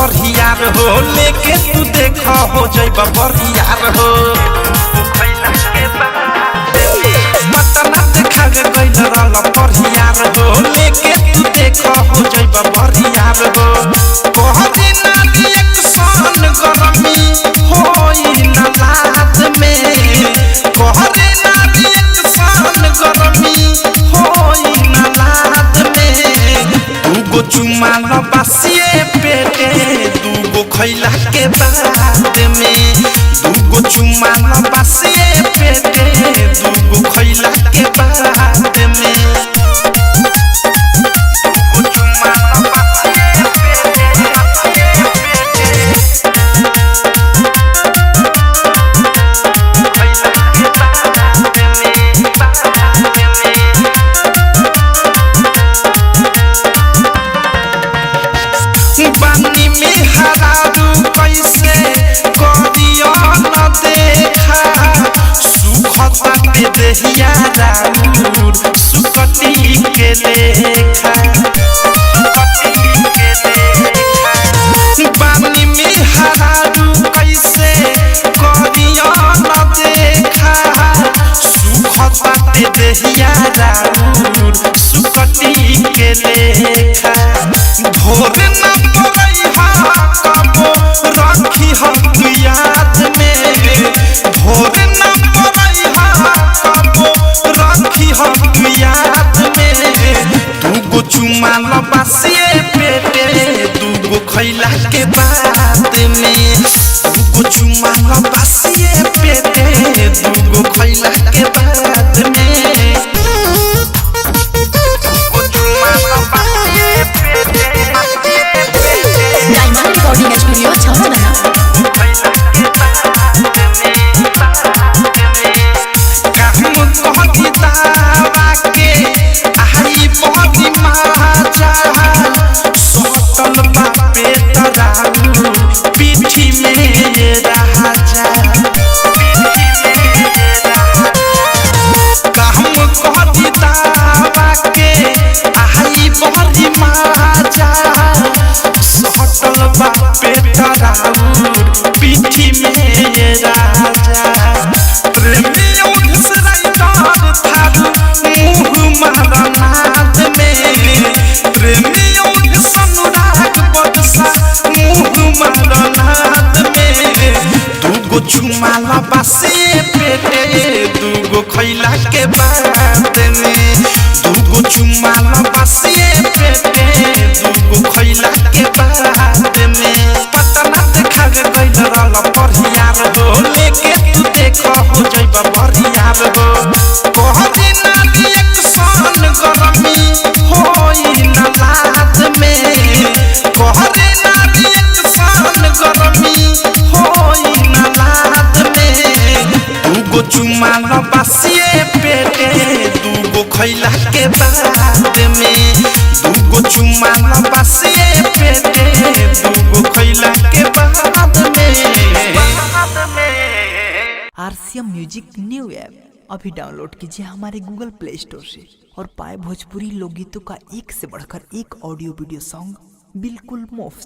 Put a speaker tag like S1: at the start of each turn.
S1: परियार हो लेके तू देखा हो जाइबा परियार हो पटना देखा गइल रहल परियार हो लेके तू देखा हो जाइबा परियार हो कहरी ना रिएक्शन गरमी होई ना लात में कहरी ना रिएक्शन गरमी होई ना लात में दूगो चुमा न बसिए पेटे दूगो खैला के बाद में दूगो चुमा न बसिए पेटे दूगो खैला के बाद में दूगो चुमा न बसिए बानी में हरारू कैसे करियो न देखा सुखता के देहिया राउर सुकटी के लेखा बानी में हरारू कैसे करियो न देखा सुखता के देहिया राउर सुकटी के लेखा भोर न रखी हम याद में भोर न रखी हम याद में दूगो चुमा न बसिए पेटे दूगो खैला के बाद में दूगो चुमा न बसिए पेटे दूगो खैला के बाद में दूगो चुमा न बसिए पेटे पीठी में ये राजा प्रेमियों से राइटर थारू मुँह मारनाद में प्रेमियों सनुराग बदसा मुँह मारनाद में दूगो चुमा न बसिए पेटे दूगो खैला के बाद में दूगो चुमा न बसिए पेटे दूगो खैला के बाद में परियार हो लेके तू देखा हो जाइबा परियार हो कहरी ना रिएक्शन गरमी होई ना लात में कहरी ना रिएक्शन गरमी होई ना लात में दूगो चुमा न बसिए पेटे दूगो खैला के बाद में दूगो चुमा न बसिए पेटे दूगो खैला के बाद में।
S2: आरसीएम म्यूजिक न्यू ऐप अभी डाउनलोड कीजिए हमारे गूगल प्ले स्टोर से और पाए भोजपुरी लोकगीतों का एक से बढ़कर एक ऑडियो वीडियो सॉन्ग बिल्कुल मुफ्त।